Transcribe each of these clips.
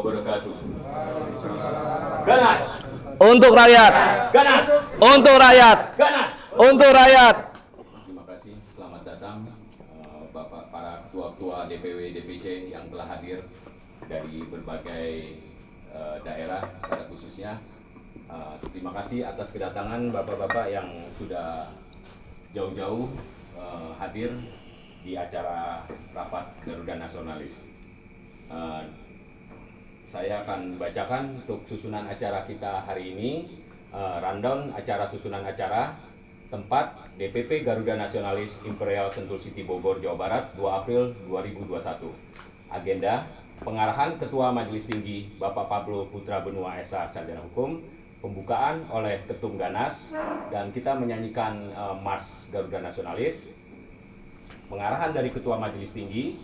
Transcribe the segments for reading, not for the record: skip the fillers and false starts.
wabarakatuh. Ganas untuk rakyat, ganas untuk rakyat, ganas. untuk rakyat. Terima kasih, selamat datang Bapak para ketua-ketua DPW DPC yang telah hadir dari berbagai daerah pada khususnya. Terima kasih atas kedatangan bapak-bapak yang sudah jauh-jauh hadir di acara rapat Garuda Nasionalis. Saya akan bacakan untuk susunan acara kita hari ini, rundown acara susunan acara, tempat DPP Garuda Nasionalis Imperial Sentul City Bogor, Jawa Barat, 2 April 2021. Agenda, pengarahan Ketua Majelis Tinggi Bapak Pablo Putra Benua SH Sarjana Hukum, pembukaan oleh Ketum Ganas, dan kita menyanyikan Mars Garuda Nasionalis. Pengarahan dari Ketua Majelis Tinggi,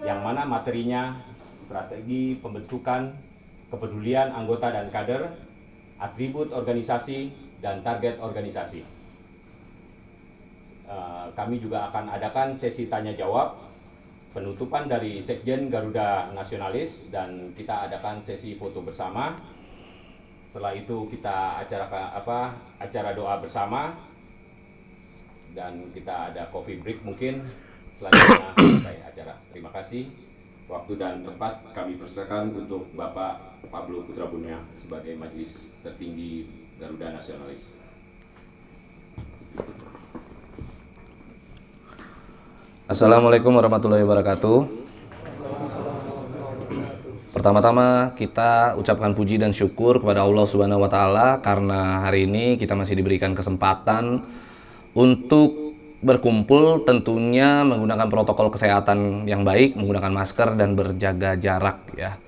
yang mana materinya strategi pembentukan kepedulian anggota dan kader, atribut organisasi, dan target organisasi. Kami juga akan adakan sesi tanya jawab, penutupan dari Sekjen Garuda Nasionalis, dan kita adakan sesi foto bersama. Setelah itu kita acara doa bersama, dan kita ada coffee break mungkin. Selanjutnya selesai acara. Terima kasih. Waktu dan tempat kami persilakan untuk Bapak Pablo Putra Benua sebagai Majelis Tertinggi Garuda Nasionalis. Assalamualaikum warahmatullahi wabarakatuh. Pertama-tama kita ucapkan puji dan syukur kepada Allah Subhanahu wa Ta'ala karena hari ini kita masih diberikan kesempatan untuk berkumpul, tentunya menggunakan protokol kesehatan yang baik, menggunakan masker dan berjaga jarak ya.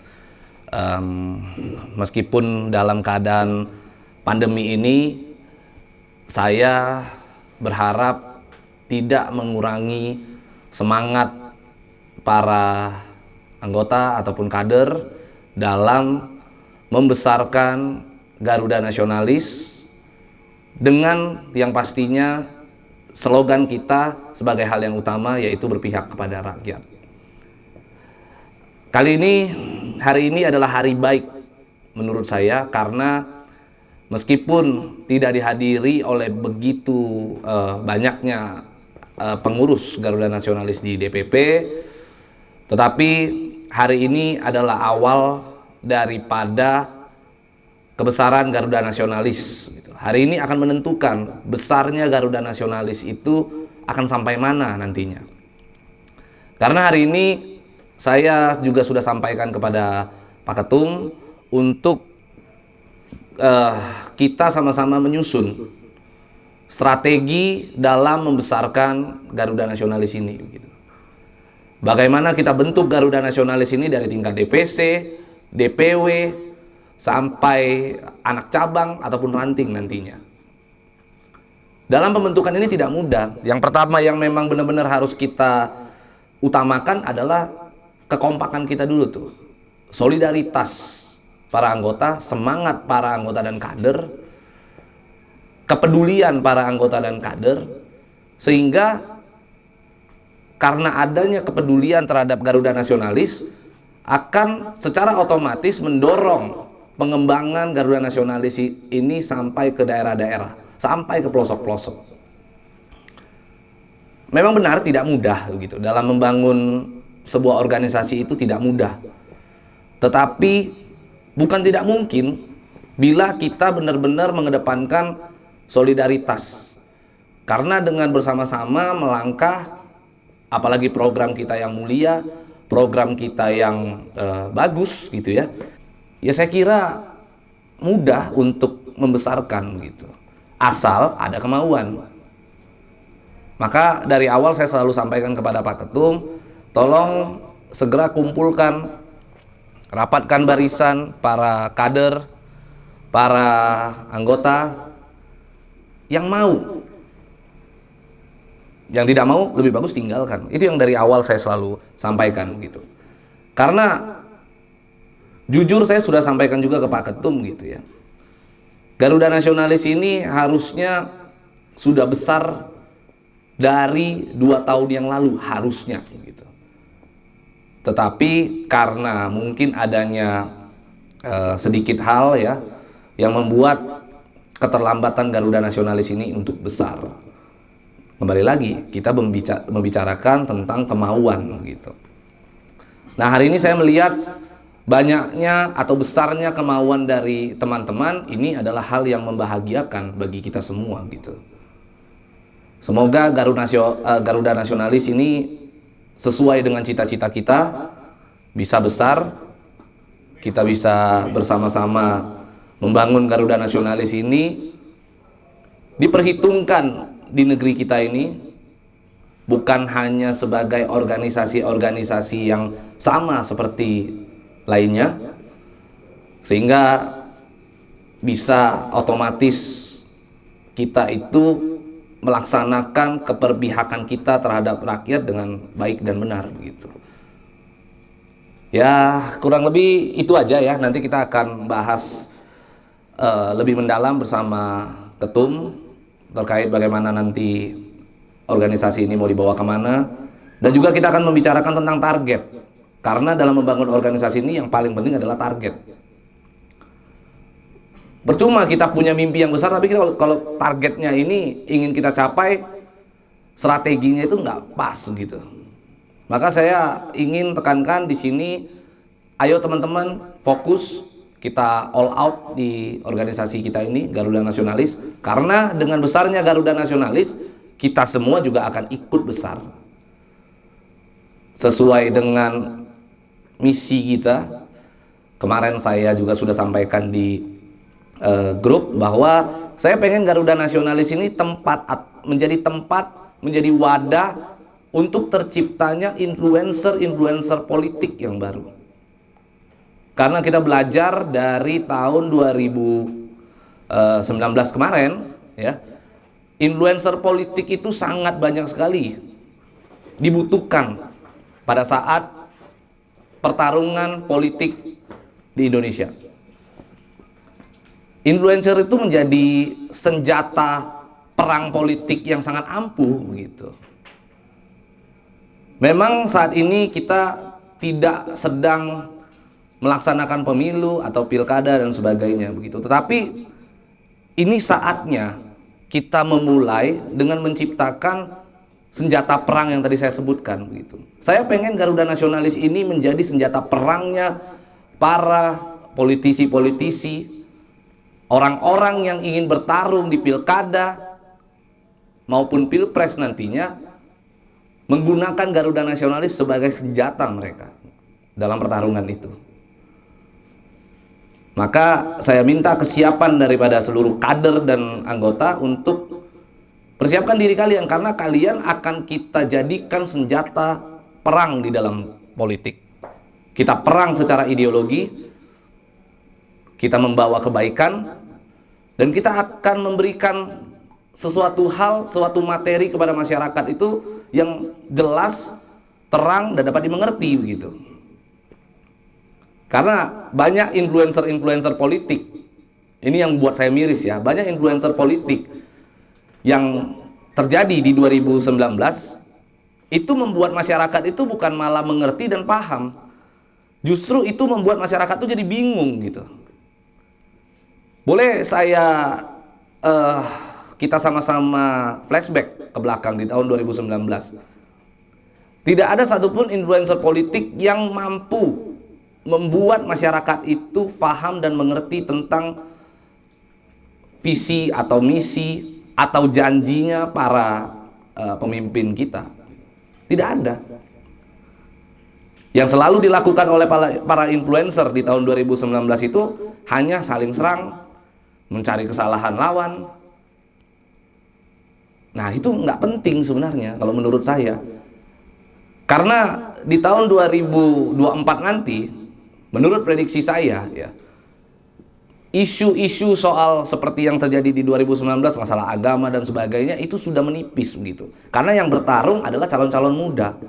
Meskipun dalam keadaan pandemi ini, saya berharap tidak mengurangi semangat para anggota ataupun kader dalam membesarkan Garuda Nasionalis dengan yang pastinya slogan kita sebagai hal yang utama, yaitu berpihak kepada rakyat. Kali ini, hari ini adalah hari baik menurut saya, karena meskipun tidak dihadiri oleh begitu banyaknya pengurus Garuda Nasionalis di DPP, tetapi hari ini adalah awal daripada kebesaran Garuda Nasionalis. Hari ini akan menentukan besarnya Garuda Nasionalis itu akan sampai mana nantinya. Karena hari ini saya juga sudah sampaikan kepada Pak Ketum untuk kita sama-sama menyusun strategi dalam membesarkan Garuda Nasionalis ini. Bagaimana kita bentuk Garuda Nasionalis ini dari tingkat DPC, DPW, sampai anak cabang ataupun ranting nantinya. Dalam pembentukan ini tidak mudah. Yang pertama yang memang benar-benar harus kita utamakan adalah kekompakan kita dulu tuh. Solidaritas para anggota, semangat para anggota dan kader, kepedulian para anggota dan kader, sehingga karena adanya kepedulian terhadap Garuda Nasionalis akan secara otomatis mendorong pengembangan Garuda Nasionalis ini sampai ke daerah-daerah, sampai ke pelosok-pelosok. Memang benar tidak mudah gitu. Dalam membangun sebuah organisasi itu tidak mudah. Tetapi bukan tidak mungkin bila kita benar-benar mengedepankan solidaritas. Karena dengan bersama-sama melangkah, apalagi program kita yang mulia, program kita yang bagus gitu ya. Ya saya kira mudah untuk membesarkan gitu, asal ada kemauan. Maka dari awal saya selalu sampaikan kepada Pak Ketum, tolong segera kumpulkan, rapatkan barisan para kader, para anggota yang mau. Yang tidak mau lebih bagus tinggalkan. Itu yang dari awal saya selalu sampaikan gitu. Karena jujur saya sudah sampaikan juga ke Pak Ketum gitu ya. Garuda Nasionalis ini harusnya sudah besar dari 2 tahun yang lalu, harusnya gitu. Tetapi karena mungkin adanya sedikit hal ya yang membuat keterlambatan Garuda Nasionalis ini untuk besar. Kembali lagi kita membicarakan tentang kemauan gitu. Nah, hari ini saya melihat banyaknya atau besarnya kemauan dari teman-teman ini adalah hal yang membahagiakan bagi kita semua gitu. Semoga Garuda Nasionalis ini sesuai dengan cita-cita kita, bisa besar, kita bisa bersama-sama membangun Garuda Nasionalis ini, diperhitungkan di negeri kita ini, bukan hanya sebagai organisasi-organisasi yang sama seperti lainnya, sehingga bisa otomatis kita itu melaksanakan keperpihakan kita terhadap rakyat dengan baik dan benar gitu. Ya, kurang lebih itu aja ya. Nanti kita akan bahas lebih mendalam bersama Ketum terkait bagaimana nanti organisasi ini mau dibawa kemana, dan juga kita akan membicarakan tentang target. Karena dalam membangun organisasi ini yang paling penting adalah target. Percuma kita punya mimpi yang besar, tapi kalau targetnya ini ingin kita capai, strateginya itu nggak pas gitu. Maka saya ingin tekankan di sini, ayo teman-teman fokus, kita all out di organisasi kita ini, Garuda Nasionalis. Karena dengan besarnya Garuda Nasionalis, kita semua juga akan ikut besar. Sesuai dengan misi kita, kemarin saya juga sudah sampaikan di grup bahwa saya pengen Garuda Nasionalis ini menjadi wadah untuk terciptanya influencer politik yang baru. Karena kita belajar dari tahun 2019 kemarin ya, influencer politik itu sangat banyak sekali dibutuhkan pada saat pertarungan politik di Indonesia. Influencer itu menjadi senjata perang politik yang sangat ampuh begitu. Memang saat ini kita tidak sedang melaksanakan pemilu atau pilkada dan sebagainya begitu. Tetapi ini saatnya kita memulai dengan menciptakan senjata perang yang tadi saya sebutkan begitu. Saya pengen Garuda Nasionalis ini menjadi senjata perangnya para politisi-politisi, orang-orang yang ingin bertarung di pilkada maupun pilpres nantinya, menggunakan Garuda Nasionalis sebagai senjata mereka dalam pertarungan itu. Maka saya minta kesiapan daripada seluruh kader dan anggota untuk persiapkan diri kalian, karena kalian akan kita jadikan senjata perang di dalam politik. Kita perang secara ideologi, kita membawa kebaikan, dan kita akan memberikan sesuatu hal, suatu materi kepada masyarakat itu yang jelas, terang, dan dapat dimengerti begitu. Karena banyak influencer politik, ini yang buat saya miris ya, banyak influencer politik yang terjadi di 2019 itu membuat masyarakat itu bukan malah mengerti dan paham, justru itu membuat masyarakat itu jadi bingung gitu. Boleh kita sama-sama flashback ke belakang di tahun 2019. Tidak ada satupun influencer politik yang mampu membuat masyarakat itu paham dan mengerti tentang visi atau misi atau janjinya para pemimpin kita. Tidak ada. Yang selalu dilakukan oleh para influencer di tahun 2019 itu hanya saling serang, mencari kesalahan lawan. Nah, itu nggak penting sebenarnya kalau menurut saya. Karena di tahun 2024 nanti, menurut prediksi saya ya, isu-isu soal seperti yang terjadi di 2019, masalah agama dan sebagainya, itu sudah menipis begitu. Karena yang bertarung adalah calon-calon muda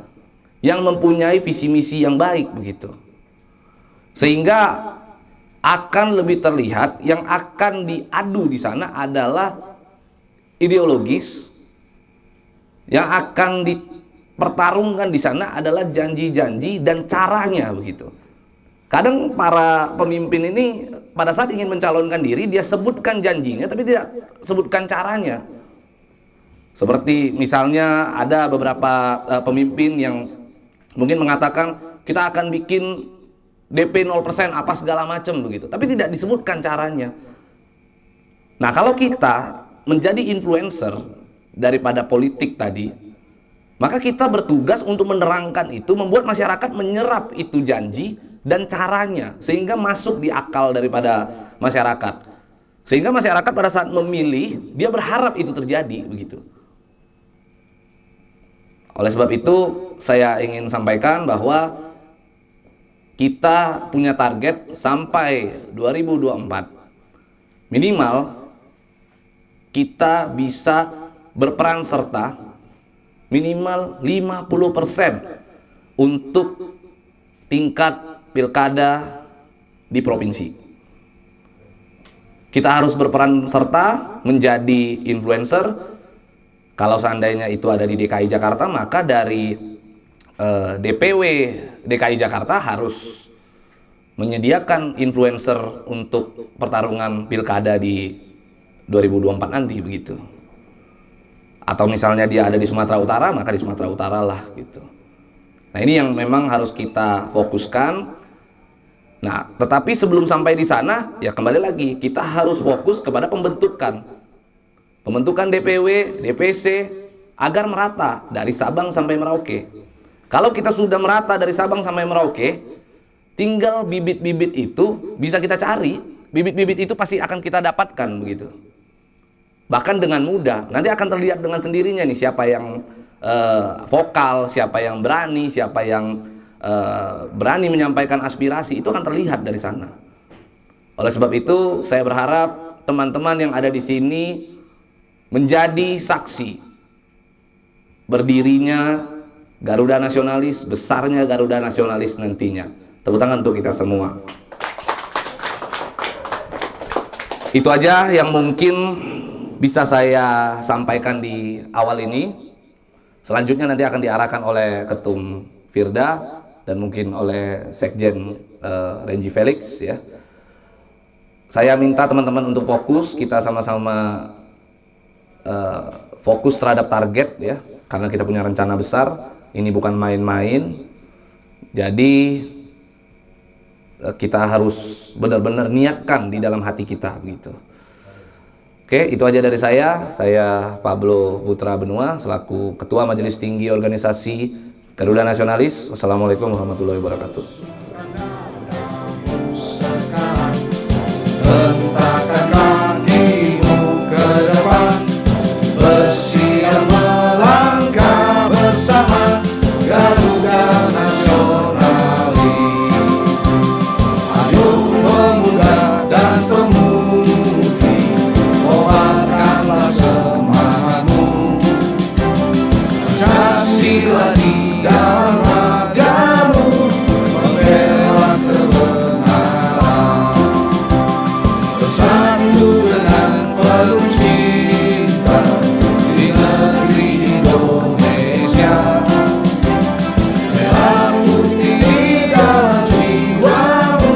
yang mempunyai visi misi yang baik begitu. Sehingga akan lebih terlihat yang akan diadu di sana adalah ideologis yang akan pertarungkan di sana adalah janji-janji dan caranya begitu. Kadang para pemimpin ini pada saat ingin mencalonkan diri, dia sebutkan janjinya tapi tidak sebutkan caranya. Seperti misalnya ada beberapa pemimpin yang mungkin mengatakan kita akan bikin DP 0% apa segala macam begitu, tapi tidak disebutkan caranya. Nah, kalau kita menjadi influencer daripada politik tadi, maka kita bertugas untuk menerangkan itu, membuat masyarakat menyerap itu janji dan caranya, sehingga masuk di akal daripada masyarakat. Sehingga masyarakat pada saat memilih, dia berharap itu terjadi, begitu. Oleh sebab itu, saya ingin sampaikan bahwa kita punya target sampai 2024, minimal kita bisa berperan serta minimal 50% untuk tingkat pilkada di provinsi. Kita harus berperan serta menjadi influencer. Kalau seandainya itu ada di DKI Jakarta, maka dari DPW DKI Jakarta harus menyediakan influencer untuk pertarungan pilkada di 2024 nanti begitu. Atau misalnya dia ada di Sumatera Utara, maka di Sumatera Utara lah gitu. Nah, ini yang memang harus kita fokuskan. Nah, tetapi sebelum sampai di sana, ya kembali lagi, kita harus fokus kepada pembentukan DPW, DPC agar merata dari Sabang sampai Merauke. Kalau kita sudah merata dari Sabang sampai Merauke, tinggal bibit-bibit itu bisa kita cari. Bibit-bibit itu pasti akan kita dapatkan begitu. Bahkan dengan mudah. Nanti akan terlihat dengan sendirinya nih siapa yang vokal, siapa yang berani, siapa yang berani menyampaikan aspirasi, itu akan terlihat dari sana. Oleh sebab itu, saya berharap teman-teman yang ada di sini menjadi saksi berdirinya Garuda Nasionalis, besarnya Garuda Nasionalis nantinya. Tepuk tangan untuk kita semua. Itu aja yang mungkin bisa saya sampaikan di awal ini. Selanjutnya nanti akan diarahkan oleh Ketum Firda dan mungkin oleh Sekjen Renji Felix ya. Saya minta teman-teman untuk fokus, kita sama-sama fokus terhadap target ya, karena kita punya rencana besar. Ini bukan main-main. Jadi kita harus benar-benar niatkan di dalam hati kita begitu. Oke, itu aja dari saya. Saya Pablo Putra Benua selaku Ketua Majelis Tinggi Organisasi Garuda Nasionalis. Wassalamualaikum warahmatullahi wabarakatuh. Hentakan kakimu ke depan, bersiap melangkah bersama Garuda Nasionalis. Ayo pemuda dan pemudi, kobarkanlah semangatmu, Pancasila di dalam ragamu, membela kebenaran. Bersatu dengan penuh cinta di negeri Indonesia, merah putih di dalam jiwamu,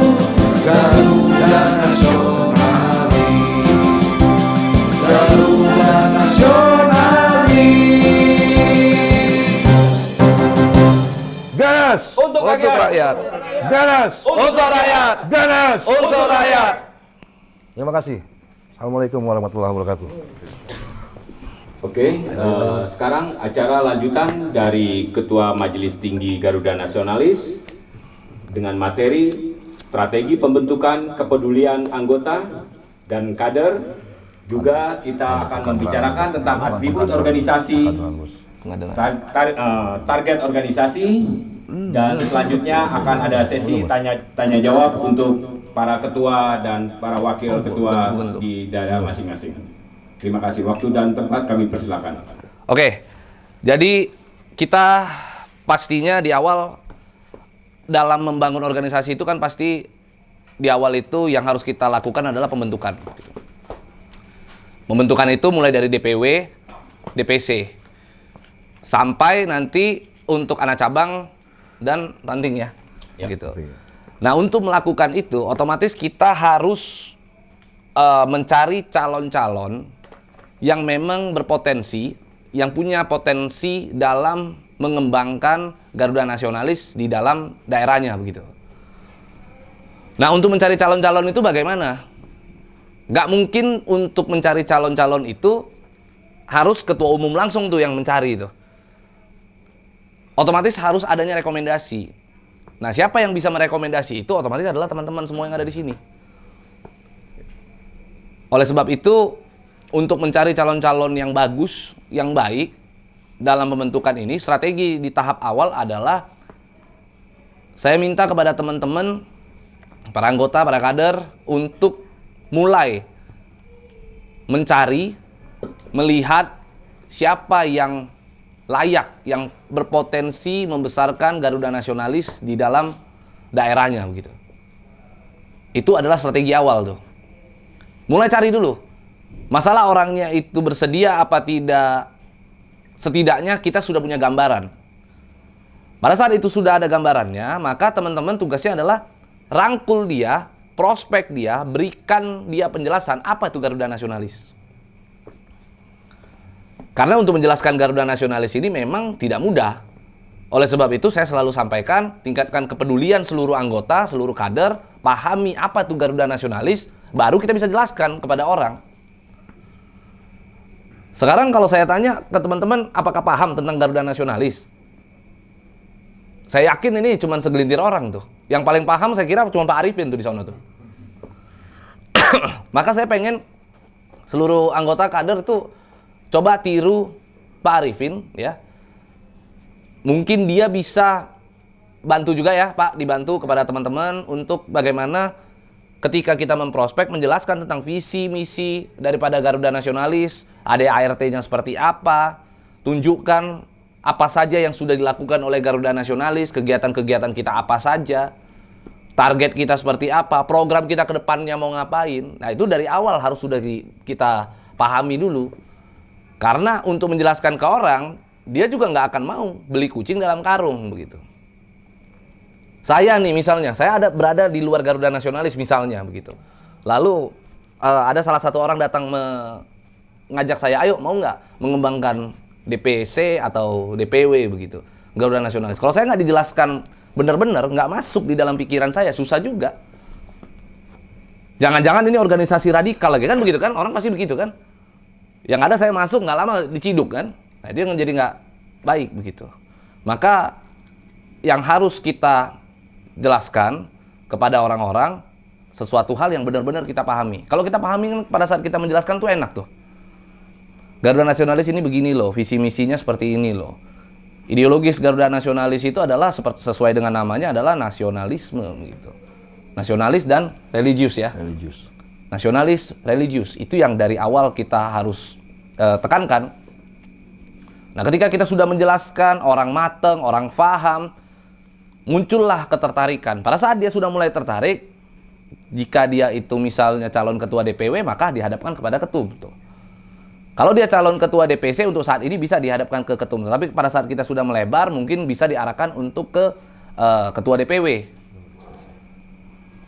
Garuda Nasionalis, Garuda Nasionalis. Ganas Untuk rakyat. Ganas Untuk rakyat. Ganas. Untuk rakyat. Terima kasih. Assalamualaikum warahmatullahi wabarakatuh. Oke, sekarang acara lanjutan dari Ketua Majelis Tinggi Garuda Nasionalis dengan materi strategi pembentukan kepedulian anggota dan kader. Juga kita akan membicarakan tentang atribut organisasi, target organisasi, dan selanjutnya akan ada sesi tanya jawab untuk para ketua dan para wakil ketua di daerah masing-masing. Terima kasih. Waktu dan tempat kami persilakan. Oke, jadi kita pastinya di awal dalam membangun organisasi itu kan pasti di awal itu yang harus kita lakukan adalah pembentukan. Pembentukan itu mulai dari DPW, DPC, sampai nanti untuk anak cabang dan ranting ya, Ya. gitu. Nah, untuk melakukan itu, otomatis kita harus mencari calon-calon yang memang berpotensi, yang punya potensi dalam mengembangkan Garuda Nasionalis di dalam daerahnya begitu. Nah, untuk mencari calon-calon itu bagaimana? Nggak mungkin untuk mencari calon-calon itu harus ketua umum langsung tuh yang mencari itu. Otomatis harus adanya rekomendasi. Nah, siapa yang bisa merekomendasi itu otomatis adalah teman-teman semua yang ada di sini. Oleh sebab itu, untuk mencari calon-calon yang bagus, yang baik dalam pembentukan ini, strategi di tahap awal adalah saya minta kepada teman-teman, para anggota, para kader untuk mulai mencari, melihat siapa yang layak, yang berpotensi membesarkan Garuda Nasionalis di dalam daerahnya begitu. Itu adalah strategi awal tuh. Mulai cari dulu. Masalah orangnya itu bersedia apa tidak, setidaknya kita sudah punya gambaran. Pada saat itu sudah ada gambarannya, maka teman-teman tugasnya adalah rangkul dia, prospek dia, berikan dia penjelasan apa itu Garuda Nasionalis. Karena untuk menjelaskan Garuda Nasionalis ini memang tidak mudah. Oleh sebab itu saya selalu sampaikan, tingkatkan kepedulian seluruh anggota, seluruh kader, pahami apa itu Garuda Nasionalis, baru kita bisa jelaskan kepada orang. Sekarang kalau saya tanya ke teman-teman, apakah paham tentang Garuda Nasionalis? Saya yakin ini cuma segelintir orang tuh. Yang paling paham saya kira cuma Pak Arifin tuh di sana tuh. Maka saya pengen seluruh anggota kader tuh coba tiru Pak Arifin ya. Mungkin dia bisa bantu juga ya Pak, dibantu kepada teman-teman untuk bagaimana ketika kita memprospek menjelaskan tentang visi misi daripada Garuda Nasionalis, ADART-nya seperti apa, tunjukkan apa saja yang sudah dilakukan oleh Garuda Nasionalis, kegiatan-kegiatan kita apa saja, target kita seperti apa, program kita ke depannya mau ngapain. Nah, itu dari awal harus sudah kita pahami dulu. Karena untuk menjelaskan ke orang, dia juga nggak akan mau beli kucing dalam karung begitu. Saya nih misalnya, saya berada di luar Garuda Nasionalis misalnya begitu. Lalu ada salah satu orang datang mengajak saya, ayo mau nggak mengembangkan DPC atau DPW begitu, Garuda Nasionalis. Kalau saya nggak dijelaskan benar-benar, nggak masuk di dalam pikiran saya, susah juga. Jangan-jangan ini organisasi radikal lagi kan begitu kan? Orang pasti begitu kan? Yang ada saya masuk nggak lama diciduk kan? Nah itu yang jadi nggak baik begitu. Maka yang harus kita jelaskan kepada orang-orang sesuatu hal yang benar-benar kita pahami. Kalau kita pahami kan pada saat kita menjelaskan tuh enak tuh. Garuda Nasionalis ini begini loh, visi misinya seperti ini loh. Ideologis Garuda Nasionalis itu adalah sesuai dengan namanya adalah nasionalisme gitu. Nasionalis dan religius ya. Religius. Nasionalis, religius itu yang dari awal kita harus tekankan. Nah, ketika kita sudah menjelaskan, orang mateng, orang paham, muncullah ketertarikan. Pada saat dia sudah mulai tertarik, jika dia itu misalnya calon ketua DPW, maka dihadapkan kepada ketum. Tuh. Kalau dia calon ketua DPC untuk saat ini bisa dihadapkan ke ketum. Tapi pada saat kita sudah melebar, mungkin bisa diarahkan untuk ke ketua DPW.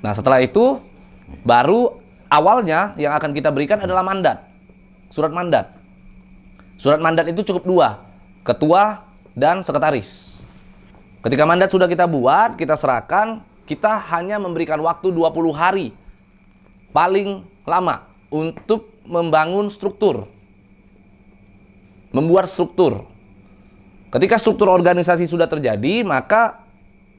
Nah, setelah itu, baru awalnya yang akan kita berikan adalah mandat. Surat mandat. Surat mandat itu cukup 2, ketua dan sekretaris. Ketika mandat sudah kita buat, kita serahkan, kita hanya memberikan waktu 20 hari paling lama untuk membangun struktur. Membuat struktur. Ketika struktur organisasi sudah terjadi, maka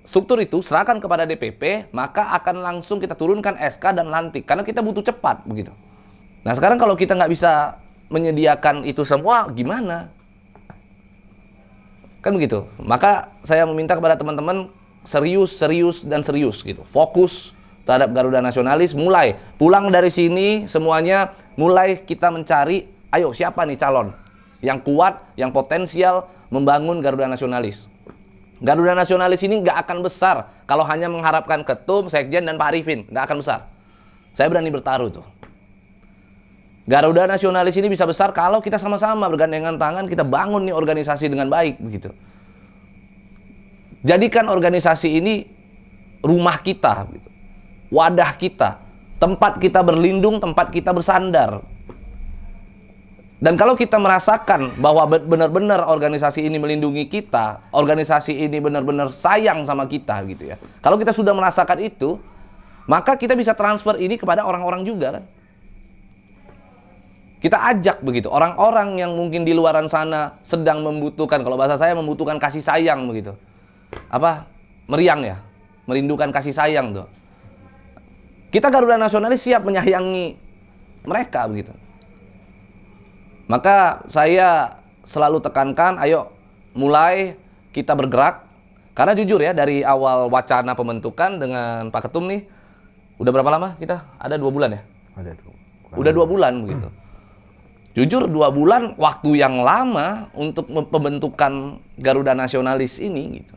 struktur itu serahkan kepada DPP, maka akan langsung kita turunkan SK dan lantik. Karena kita butuh cepat begitu. Nah sekarang kalau kita nggak bisa menyediakan itu semua, gimana? Kan begitu. Maka saya meminta kepada teman-teman serius gitu. Fokus terhadap Garuda Nasionalis. Mulai pulang dari sini semuanya mulai kita mencari, ayo siapa nih calon yang kuat, yang potensial membangun Garuda Nasionalis. Garuda Nasionalis ini nggak akan besar kalau hanya mengharapkan ketum, sekjen dan Pak Arifin. Nggak akan besar. Saya berani bertaruh tuh. Garuda Nasionalis ini bisa besar kalau kita sama-sama bergandengan tangan, kita bangun nih organisasi dengan baik begitu. Jadikan organisasi ini rumah kita, gitu. Wadah kita, tempat kita berlindung, tempat kita bersandar. Dan kalau kita merasakan bahwa benar-benar organisasi ini melindungi kita, organisasi ini benar-benar sayang sama kita gitu ya. Kalau kita sudah merasakan itu, maka kita bisa transfer ini kepada orang-orang juga kan. Kita ajak begitu, orang-orang yang mungkin di luaran sana sedang membutuhkan, kalau bahasa saya membutuhkan kasih sayang begitu. Meriang ya, merindukan kasih sayang tuh. Kita Garuda Nasionalis siap menyayangi mereka begitu. Maka saya selalu tekankan, ayo mulai kita bergerak. Karena jujur ya, dari awal wacana pembentukan dengan Pak Ketum nih, udah berapa lama kita? Ada 2 bulan ya? Ada Udah 2 bulan begitu. Jujur 2 bulan waktu yang lama untuk pembentukan Garuda Nasionalis ini gitu.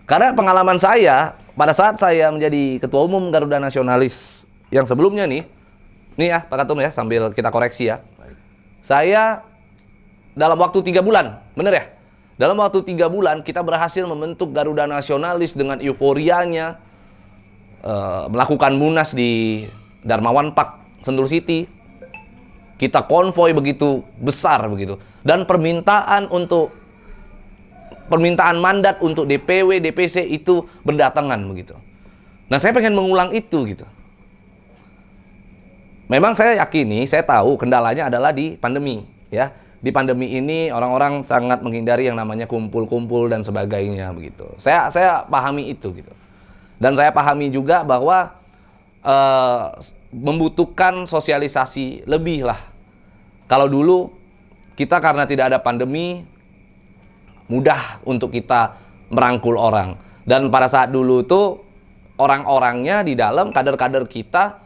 Karena pengalaman saya, pada saat saya menjadi Ketua Umum Garuda Nasionalis yang sebelumnya nih ya Pak Ketum ya, sambil kita koreksi ya. Saya dalam waktu 3 bulan, bener ya? Dalam waktu 3 bulan kita berhasil membentuk Garuda Nasionalis dengan euforianya, melakukan munas di Darmawan Park, Sentul City. Kita konvoy begitu besar begitu. Dan permintaan mandat untuk DPW, DPC itu berdatangan begitu. Nah, saya pengen mengulang itu gitu. Memang saya yakini, saya tahu kendalanya adalah di pandemi ya. Di pandemi ini orang-orang sangat menghindari yang namanya kumpul-kumpul dan sebagainya begitu. Saya pahami itu gitu. Dan saya pahami juga bahwa membutuhkan sosialisasi lebih lah. Kalau dulu kita karena tidak ada pandemi, mudah untuk kita merangkul orang. Dan pada saat dulu itu orang-orangnya di dalam, kader-kader kita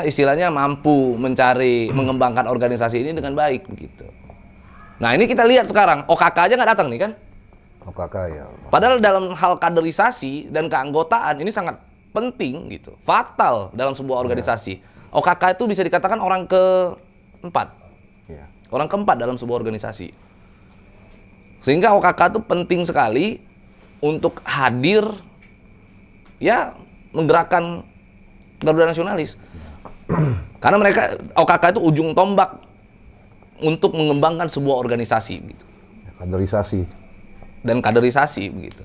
istilahnya mampu mencari, mengembangkan organisasi ini dengan baik begitu. Nah, ini kita lihat sekarang, OKK aja nggak datang nih kan? OKK ya. Padahal dalam hal kaderisasi dan keanggotaan ini sangat penting gitu, fatal dalam sebuah organisasi. OKK itu bisa dikatakan orang keempat, orang keempat dalam sebuah organisasi. Sehingga OKK itu penting sekali untuk hadir, ya menggerakkan Garuda Nasionalis. Karena OKK itu ujung tombak untuk mengembangkan sebuah organisasi gitu. Kaderisasi. Dan kaderisasi begitu.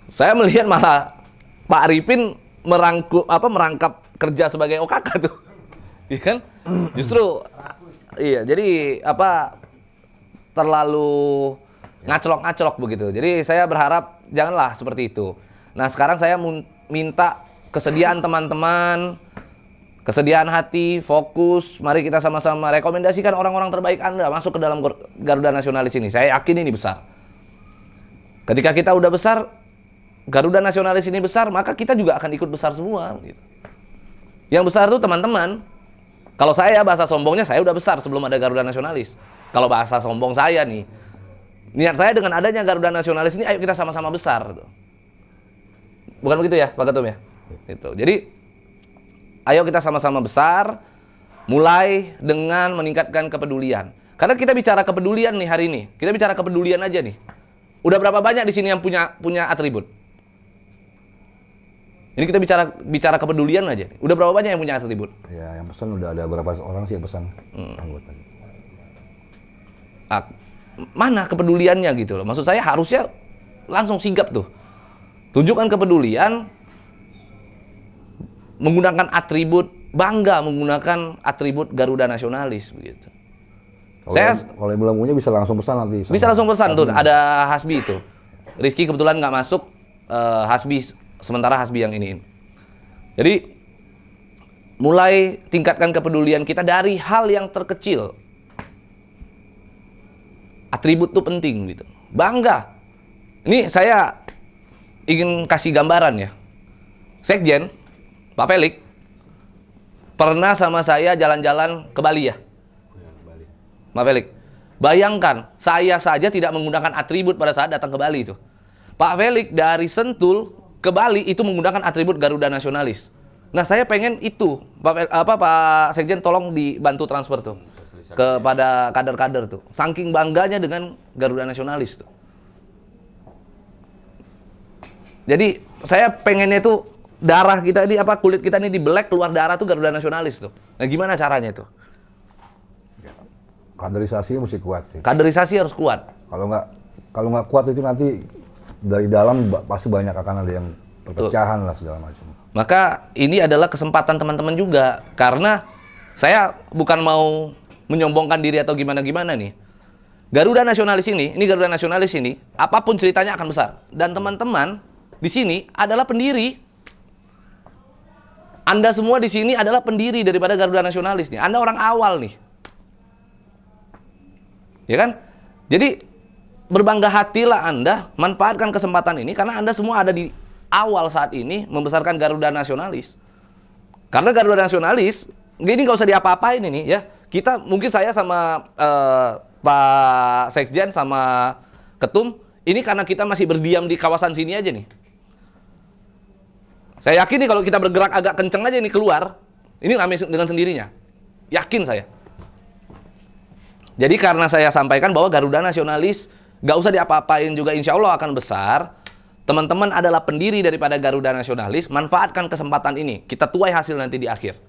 Saya melihat malah Pak Arifin merangkap kerja sebagai OKK tuh. Iya kan? Justru iya, jadi terlalu ngaclok-ngaclok begitu. Jadi saya berharap janganlah seperti itu. Nah, sekarang saya minta kesediaan teman-teman, kesediaan hati, fokus, mari kita sama-sama rekomendasikan orang-orang terbaik Anda masuk ke dalam Garuda Nasionalis ini. Saya yakin ini besar. Ketika kita udah besar, Garuda Nasionalis ini besar, maka kita juga akan ikut besar semua. Gitu. Yang besar itu teman-teman. Kalau saya, bahasa sombongnya, saya udah besar sebelum ada Garuda Nasionalis. Kalau bahasa sombong saya nih, niat saya dengan adanya Garuda Nasionalis ini, ayo kita sama-sama besar. Gitu. Bukan begitu ya, Pak Ketum ya? Gitu. Jadi, ayo kita sama-sama besar, mulai dengan meningkatkan kepedulian. Karena kita bicara kepedulian nih hari ini. Kita bicara kepedulian aja nih. Udah berapa banyak di sini yang punya atribut? Ini kita bicara kepedulian aja. Udah berapa banyak yang punya atribut? Ya, yang pesan udah ada berapa orang sih yang pesan anggota. Mana kepeduliannya gitu loh. Maksud saya harusnya langsung sigap tuh. Tunjukkan kepedulian, menggunakan atribut, bangga menggunakan atribut Garuda Nasionalis begitu. Kalau yang belum punya bisa langsung pesan nanti. Bisa langsung pesan tuh, ada Hasbi itu. Rizky kebetulan nggak masuk, Hasbi sementara Hasbi yang ini. Jadi mulai tingkatkan kepedulian kita dari hal yang terkecil. Atribut tuh penting gitu. Bangga. Ini saya ingin kasih gambaran ya. Sekjen Pak Felix pernah sama saya jalan-jalan ke Bali ya. Pak Felix, bayangkan saya saja tidak menggunakan atribut pada saat datang ke Bali itu. Pak Felix dari Sentul ke Bali itu menggunakan atribut Garuda Nasionalis. Nah, saya pengen itu Pak Sekjen tolong dibantu transfer tuh. kepada kader-kader tuh. Saking bangganya dengan Garuda Nasionalis tuh. Jadi saya pengennya itu darah kita ini kulit kita ini dibelek keluar darah tuh Garuda Nasionalis tuh. Nah gimana caranya itu? Kaderisasinya mesti kuat sih. Kaderisasi harus kuat. Kalau nggak kuat itu nanti dari dalam pasti banyak akan ada yang perpecahan lah segala macam. Maka ini adalah kesempatan teman-teman juga, karena saya bukan mau menyombongkan diri atau gimana-gimana nih. Garuda Nasionalis ini Garuda Nasionalis ini, apapun ceritanya akan besar. Dan teman-teman di sini adalah pendiri. Anda semua di sini adalah pendiri daripada Garuda Nasionalis nih. Anda orang awal nih. Ya kan? Jadi berbangga hatilah Anda, manfaatkan kesempatan ini karena Anda semua ada di awal saat ini membesarkan Garuda Nasionalis. Karena Garuda Nasionalis, ini nggak usah diapa-apain ini ya. Kita mungkin saya sama Pak Sekjen sama Ketum, ini karena kita masih berdiam di kawasan sini aja nih. Saya yakin nih kalau kita bergerak agak kenceng aja nih keluar, ini ramai dengan sendirinya. Yakin saya. Jadi karena saya sampaikan bahwa Garuda Nasionalis nggak usah diapa-apain juga insya Allah akan besar. Teman-teman adalah pendiri daripada Garuda Nasionalis, manfaatkan kesempatan ini. Kita tuai hasil nanti di akhir.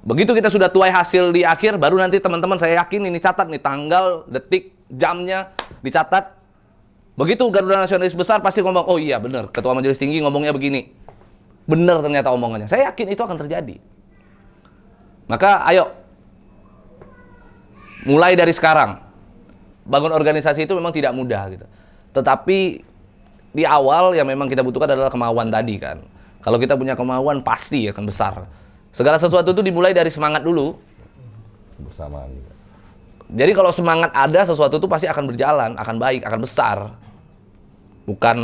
Begitu kita sudah tuai hasil di akhir, baru nanti teman-teman saya yakin ini catat nih tanggal, detik, jamnya dicatat. Begitu Garuda Nasionalis besar pasti ngomong, oh iya benar, Ketua Majelis Tinggi ngomongnya begini. Benar ternyata omongannya. Saya yakin itu akan terjadi. Maka ayo, mulai dari sekarang, bangun organisasi itu memang tidak mudah gitu. Tetapi di awal yang memang kita butuhkan adalah kemauan tadi kan. Kalau kita punya kemauan pasti akan besar. Segala sesuatu itu dimulai dari semangat dulu. Bersamaan juga. Jadi kalau semangat ada, sesuatu itu pasti akan berjalan, akan baik, akan besar. Bukan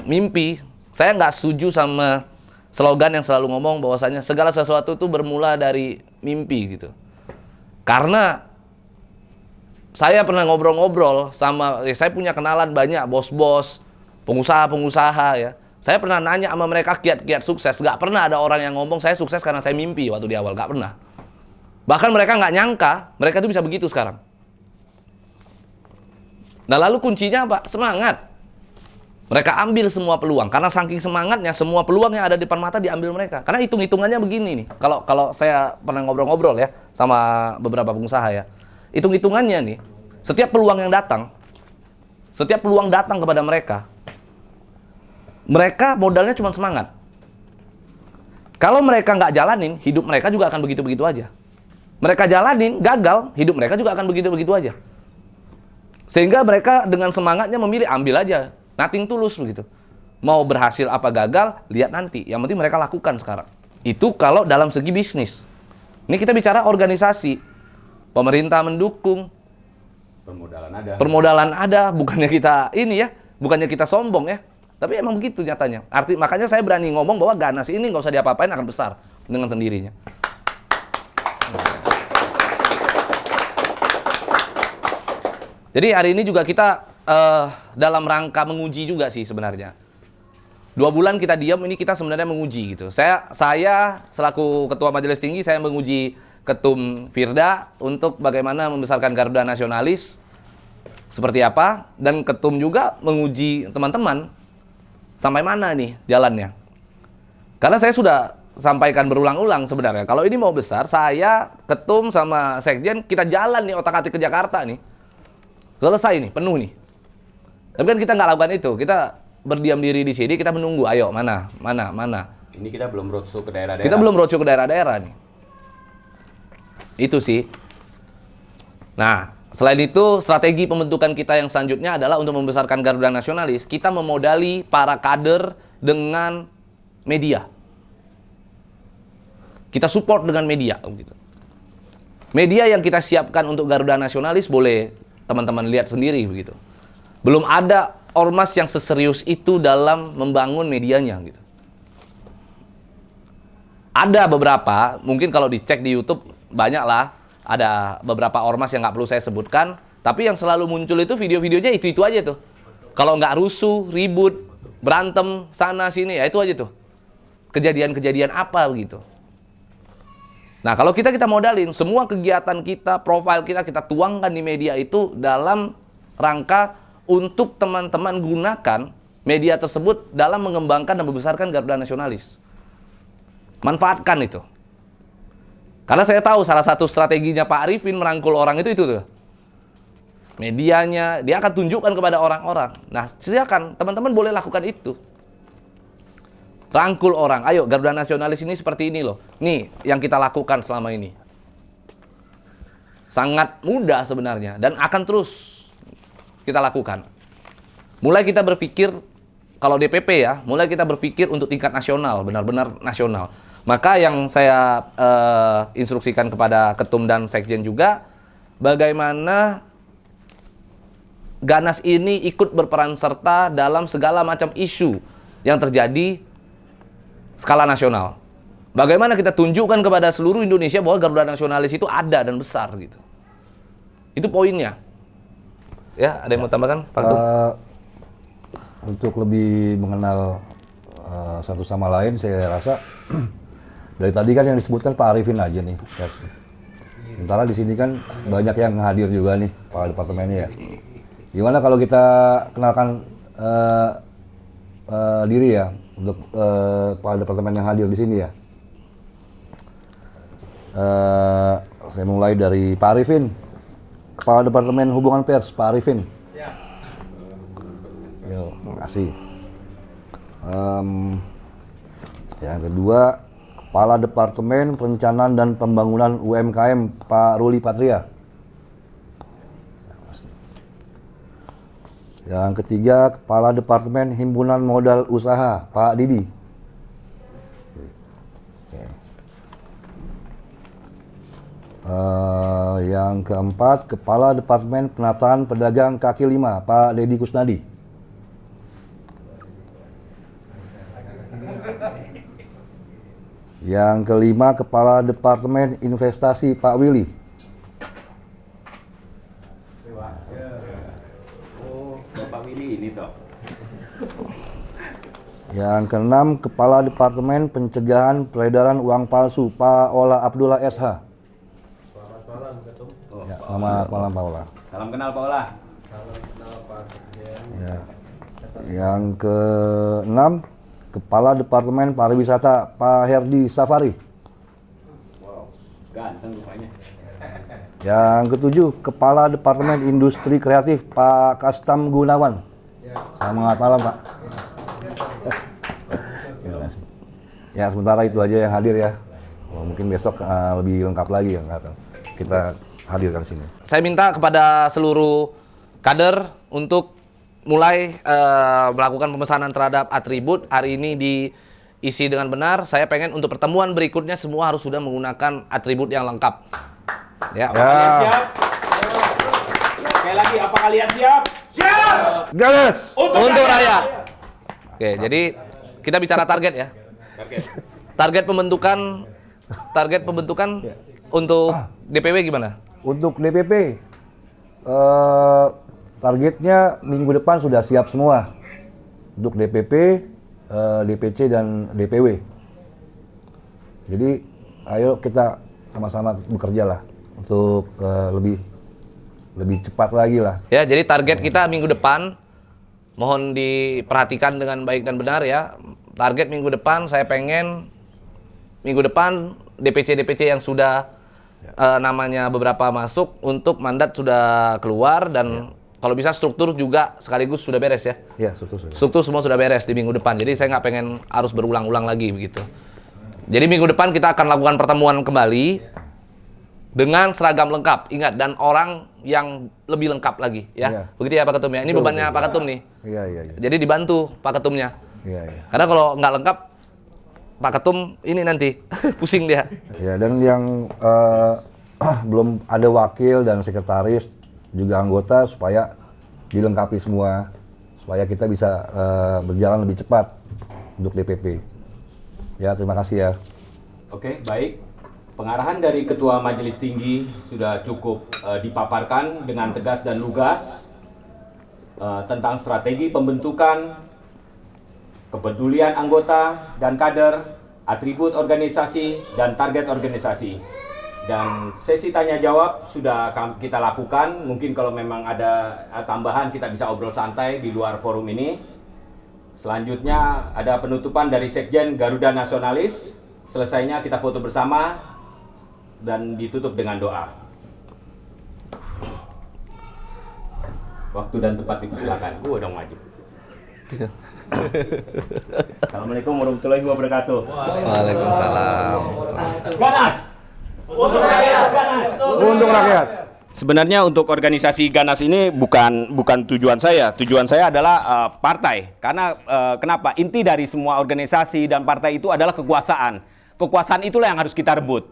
mimpi. Saya nggak setuju sama slogan yang selalu ngomong bahwasanya segala sesuatu itu bermula dari mimpi gitu. Karena saya pernah ngobrol-ngobrol sama, saya punya kenalan banyak bos-bos, pengusaha-pengusaha ya. Saya pernah nanya sama mereka kiat-kiat sukses. Nggak pernah ada orang yang ngomong saya sukses karena saya mimpi waktu di awal. Nggak pernah. Bahkan mereka nggak nyangka, mereka tuh bisa begitu sekarang. Nah lalu kuncinya apa? Semangat. Mereka ambil semua peluang. Karena saking semangatnya, semua peluang yang ada di depan mata diambil mereka. Karena hitung-hitungannya begini nih. Kalau saya pernah ngobrol-ngobrol ya sama beberapa pengusaha ya. Hitung-hitungannya nih, setiap peluang yang datang, setiap peluang datang kepada mereka, mereka modalnya cuma semangat. Kalau mereka nggak jalanin, hidup mereka juga akan begitu-begitu aja. Mereka jalanin, gagal, hidup mereka juga akan begitu-begitu aja. Sehingga mereka dengan semangatnya memilih, ambil aja. Nothing tulus begitu. Mau berhasil apa gagal, lihat nanti. Yang penting mereka lakukan sekarang. Itu kalau dalam segi bisnis. Ini kita bicara organisasi. Pemerintah mendukung. Permodalan ada. Bukannya kita ini ya. Bukannya kita sombong ya. Tapi emang begitu nyatanya. Makanya saya berani ngomong bahwa Ganas ini nggak usah diapa-apain akan besar dengan sendirinya. Jadi hari ini juga kita dalam rangka menguji juga sih sebenarnya. 2 bulan kita diam, ini kita sebenarnya menguji gitu. Saya selaku Ketua Majelis Tinggi, saya menguji Ketum Firda untuk bagaimana membesarkan Garuda Nasionalis seperti apa, dan Ketum juga menguji teman-teman sampai mana nih jalannya. Karena saya sudah sampaikan berulang-ulang sebenarnya, kalau ini mau besar, saya, Ketum sama Sekjen, kita jalan nih otak-atik ke Jakarta nih. Selesai nih, penuh nih. Tapi kan kita nggak lakukan itu, kita berdiam diri di sini, kita menunggu, ayo mana. Ini kita belum roadshow ke daerah-daerah. Kita belum roadshow ke daerah-daerah nih. Itu sih. Nah, selain itu, strategi pembentukan kita yang selanjutnya adalah untuk membesarkan Garuda Nasionalis, kita memodali para kader dengan media. Kita support dengan media. Gitu. Media yang kita siapkan untuk Garuda Nasionalis boleh teman-teman lihat sendiri begitu. Belum ada ormas yang seserius itu dalam membangun medianya gitu. Ada beberapa, mungkin kalau dicek di YouTube banyak lah, ada beberapa ormas yang nggak perlu saya sebutkan, tapi yang selalu muncul itu video-videonya itu aja tuh. Kalau nggak rusuh, ribut, berantem sana sini, ya itu aja tuh. Kejadian-kejadian apa begitu. Nah, kalau kita modalin semua kegiatan kita, profil kita tuangkan di media itu dalam rangka untuk teman-teman gunakan media tersebut dalam mengembangkan dan membesarkan Garuda Nasionalis. Manfaatkan itu. Karena saya tahu salah satu strateginya Pak Arifin merangkul orang itu tuh. Medianya, dia akan tunjukkan kepada orang-orang. Nah, silakan teman-teman boleh lakukan itu. Rangkul orang, ayo Garuda Nasionalis ini seperti ini loh. Nih yang kita lakukan selama ini. Sangat mudah sebenarnya dan akan terus kita lakukan. Mulai kita berpikir, kalau DPP ya, mulai kita berpikir untuk tingkat nasional, benar-benar nasional. Maka yang saya instruksikan kepada Ketum dan Sekjen juga, bagaimana Ganas ini ikut berperan serta dalam segala macam isu yang terjadi skala nasional. Bagaimana kita tunjukkan kepada seluruh Indonesia bahwa Garuda Nasionalis itu ada dan besar gitu. Itu poinnya. Ya, ada yang mau tambahkan, Pak Ketum? Untuk lebih mengenal satu sama lain, saya rasa dari tadi kan yang disebutkan Pak Arifin aja nih. Ya. Sementara di sini kan banyak yang hadir juga nih, Pak Departemennya ya. Gimana kalau kita kenalkan diri ya untuk Kepala Departemen yang hadir di sini ya. Saya mulai dari Pak Arifin, Kepala Departemen Hubungan Pers, Pak Arifin. Yo, makasih. Yang kedua, Kepala Departemen Perencanaan dan Pembangunan UMKM, Pak Ruli Patria. Yang ketiga, Kepala Departemen Himpunan Modal Usaha, Pak Didi. Yang keempat, Kepala Departemen Penataan Pedagang Kaki Lima, Pak Dedi Kusnadi. Yang kelima, Kepala Departemen Investasi, Pak Willy. Yang keenam, Kepala Departemen Pencegahan Peredaran Uang Palsu, Pak Ola Abdullah SH. Selamat malam, Ketum. Ya, selamat malam, Pak Ola. Salam kenal Pak Ola. Salam kenal Pak Sekjen. Ya. Yang keenam, Kepala Departemen Pariwisata, Pak Herdi Safari. Wow, ganteng rupanya. Yang ketujuh, Kepala Departemen Industri Kreatif, Pak Kastam Gunawan. Selamat malam, Pak. Ya, sementara itu aja yang hadir ya. Mungkin besok lebih lengkap lagi yang akan kita hadirkan sini. Saya minta kepada seluruh kader untuk mulai melakukan pemesanan terhadap atribut. Hari ini diisi dengan benar. Saya pengen untuk pertemuan berikutnya semua harus sudah menggunakan atribut yang lengkap. Ya. Kalian siap? Sekali lagi, apa kalian siap? Siap! Ganas! Untuk rakyat. Oke, jadi kita bicara target ya. Target pembentukan untuk DPW gimana? Untuk DPP, targetnya minggu depan sudah siap semua. Untuk DPP, DPC, dan DPW. Jadi, ayo kita sama-sama bekerja lah untuk lebih cepat lagi lah. Ya, jadi target kita minggu depan, mohon diperhatikan dengan baik dan benar ya. Target minggu depan saya pengen minggu depan DPC yang sudah namanya beberapa masuk untuk mandat sudah keluar dan kalau bisa struktur juga sekaligus sudah beres ya. Ya, struktur. Struktur semua sudah beres di minggu depan. Jadi saya nggak pengen harus berulang-ulang lagi begitu. Jadi minggu depan kita akan lakukan pertemuan kembali dengan seragam lengkap. Ingat, dan orang yang lebih lengkap lagi ya. Iya. Begitu ya Pak Ketum ya. Ini bebannya Pak Ketum nih. Iya. Jadi dibantu Pak Ketumnya. Iya. Karena kalau nggak lengkap, Pak Ketum ini nanti pusing dia. Ya, dan yang belum ada wakil dan sekretaris juga anggota supaya dilengkapi semua supaya kita bisa berjalan lebih cepat untuk DPP. Ya, terima kasih ya. Oke, baik. Pengarahan dari Ketua Majelis Tinggi sudah cukup dipaparkan dengan tegas dan lugas tentang strategi pembentukan, kepedulian anggota dan kader atribut organisasi, dan target organisasi. Dan sesi tanya jawab sudah kita lakukan. Mungkin kalau memang ada tambahan kita bisa obrol santai di luar forum ini. Selanjutnya ada penutupan dari Sekjen Garuda Nasionalis. Selesainya kita foto bersama dan ditutup dengan doa. Waktu dan tempat dipersilakan. Dong maju. Assalamualaikum warahmatullahi wabarakatuh. Waalaikumsalam. Ganas! Untuk rakyat! Ganas! Untuk rakyat. Sebenarnya untuk organisasi Ganas ini bukan tujuan saya. Tujuan saya adalah partai. Karena kenapa? Inti dari semua organisasi dan partai itu adalah kekuasaan. Kekuasaan itulah yang harus kita rebut.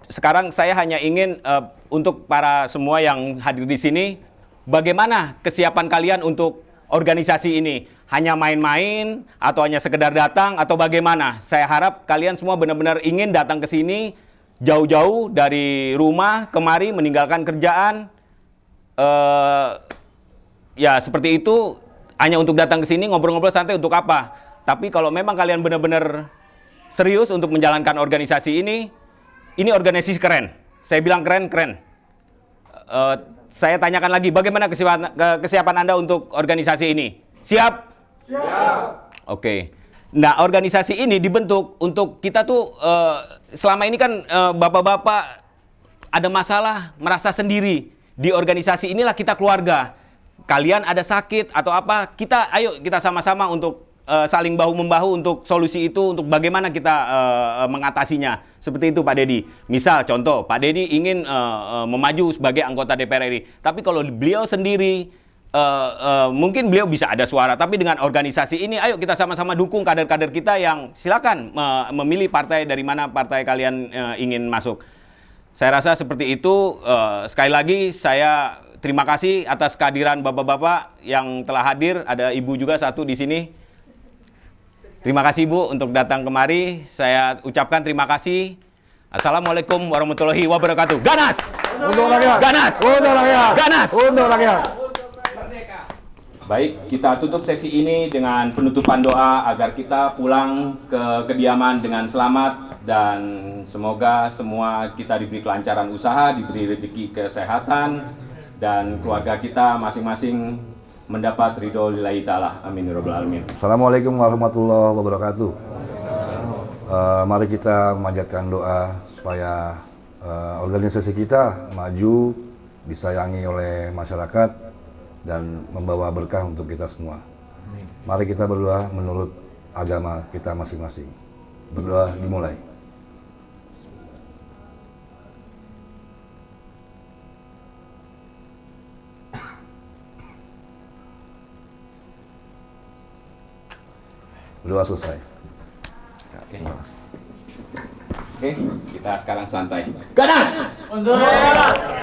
Sekarang saya hanya ingin untuk para semua yang hadir di sini, bagaimana kesiapan kalian untuk organisasi ini? Hanya main-main atau hanya sekedar datang atau bagaimana? Saya harap kalian semua benar-benar ingin datang ke sini jauh-jauh dari rumah kemari meninggalkan kerjaan. Ya seperti itu, hanya untuk datang ke sini ngobrol-ngobrol santai untuk apa? Tapi kalau memang kalian benar-benar serius untuk menjalankan organisasi ini organisasi keren. Saya bilang keren. Saya tanyakan lagi, bagaimana kesiapan Anda untuk organisasi ini? Siap? Siap. Oke. Nah, organisasi ini dibentuk untuk kita tuh selama ini kan bapak-bapak ada masalah, merasa sendiri. Di organisasi inilah kita keluarga. Kalian ada sakit atau apa, ayo kita sama-sama untuk saling bahu-membahu untuk solusi itu, untuk bagaimana kita mengatasinya. Seperti itu Pak Dedi. Misal contoh, Pak Dedi ingin memaju sebagai anggota DPR RI. Tapi kalau beliau sendiri, mungkin beliau bisa ada suara. Tapi dengan organisasi ini, ayo kita sama-sama dukung kader-kader kita yang silakan memilih partai dari mana partai kalian ingin masuk. Saya rasa seperti itu. Sekali lagi saya terima kasih atas kehadiran bapak-bapak yang telah hadir. Ada ibu juga satu di sini. Terima kasih Bu untuk datang kemari. Saya ucapkan terima kasih. Assalamualaikum warahmatullahi wabarakatuh. Ganas! Untuk rakyat. Ganas! Untuk rakyat. Ganas! Untuk rakyat. Baik, kita tutup sesi ini dengan penutupan doa agar kita pulang ke kediaman dengan selamat dan semoga semua kita diberi kelancaran usaha, diberi rezeki kesehatan dan keluarga kita masing-masing mendapat ridho lillahi ta'ala. Amin ya rabbal alamin. Assalamualaikum warahmatullahi wabarakatuh. Mari kita memanjatkan doa supaya organisasi kita maju, disayangi oleh masyarakat dan membawa berkah untuk kita semua. Mari kita berdoa menurut agama kita masing-masing. Berdoa dimulai. Berdoa selesai. Oke, kita sekarang santai. Ganas! Untuk rakyat!